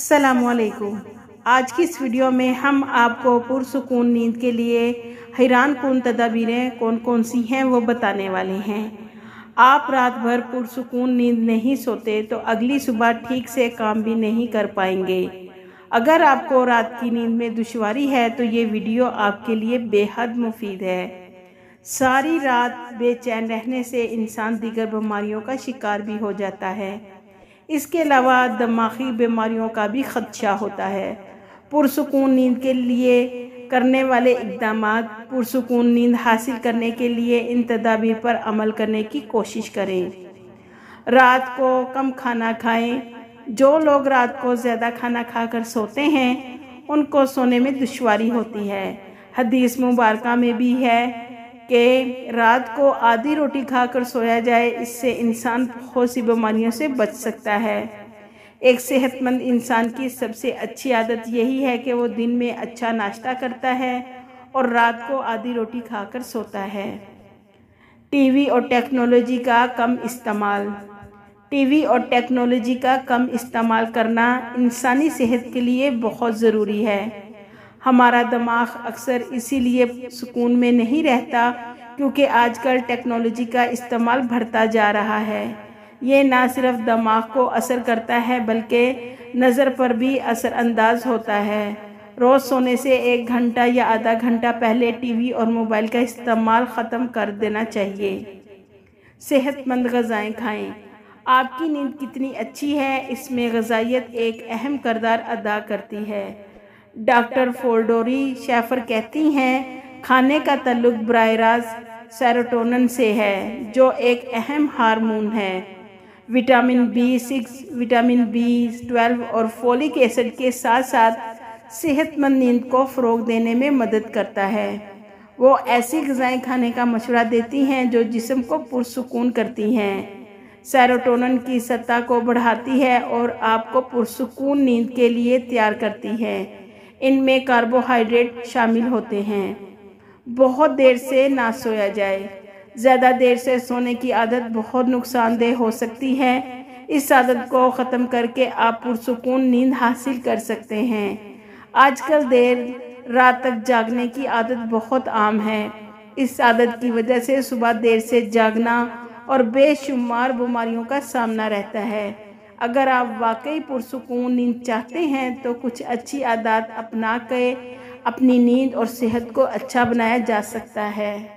अस्सलाम वालेकुम। आज की इस वीडियो में हम आपको पुरसुकून नींद के लिए हैरान कुन तदाबीरें कौन कौन सी हैं वो बताने वाले हैं। आप रात भर पुरसुकून नींद नहीं सोते तो अगली सुबह ठीक से काम भी नहीं कर पाएंगे। अगर आपको रात की नींद में दुश्वारी है तो ये वीडियो आपके लिए बेहद मुफीद है। सारी रात बेचैन रहने से इंसान दीगर बीमारियों का शिकार भी हो जाता है। इसके अलावा दिमागी बीमारियों का भी खदशा होता है। पुरसुकून नींद के लिए करने वाले इक़दामात। पुरसुकून नींद हासिल करने के लिए इन तदाबीर पर अमल करने की कोशिश करें। रात को कम खाना खाएं। जो लोग रात को ज़्यादा खाना खाकर सोते हैं उनको सोने में दुश्वारी होती है। हदीस मुबारका में भी है कि रात को आधी रोटी खाकर सोया जाए, इससे इंसान बहुत सी बीमारियों से बच सकता है। एक सेहतमंद इंसान की सबसे अच्छी आदत यही है कि वो दिन में अच्छा नाश्ता करता है और रात को आधी रोटी खाकर सोता है। टीवी और टेक्नोलॉजी का कम इस्तेमाल। टीवी और टेक्नोलॉजी का कम इस्तेमाल करना इंसानी सेहत के लिए बहुत ज़रूरी है। हमारा दिमाग अक्सर इसीलिए सुकून में नहीं रहता क्योंकि आजकल टेक्नोलॉजी का इस्तेमाल बढ़ता जा रहा है। ये ना सिर्फ दिमाग को असर करता है बल्कि नज़र पर भी असर अंदाज होता है। रोज़ सोने से 1 घंटा या आधा घंटा पहले टीवी और मोबाइल का इस्तेमाल ख़त्म कर देना चाहिए। सेहतमंद ग़िज़ाएँ खाएँ। आपकी नींद कितनी अच्छी है इसमें ग़िज़ाइयत एक अहम किरदार अदा करती है। डॉक्टर फोल्डोरी शेफर कहती हैं, खाने का ताल्लुक बराह रास्त सेरोटोनिन से है जो एक अहम हार्मोन है। विटामिन B6, विटामिन B12 और फोलिक एसिड के साथ साथ सेहतमंद नींद को फ़रोग़ देने में मदद करता है। वो ऐसी ग़िज़ाएँ खाने का मशवरा देती हैं जो जिस्म को पुरसुकून करती हैं, सेरोटोनिन की सतह को बढ़ाती है और आपको पुरसुकून नींद के लिए तैयार करती है। इनमें कार्बोहाइड्रेट शामिल होते हैं। बहुत देर से ना सोया जाए। ज़्यादा देर से सोने की आदत बहुत नुकसानदेह हो सकती है। इस आदत को ख़त्म करके आप पुरसुकून नींद हासिल कर सकते हैं। आजकल देर रात तक जागने की आदत बहुत आम है। इस आदत की वजह से सुबह देर से जागना और बेशुमार बीमारियों का सामना रहता है। अगर आप वाकई पुरसुकून नींद चाहते हैं तो कुछ अच्छी आदत अपना कर अपनी नींद और सेहत को अच्छा बनाया जा सकता है।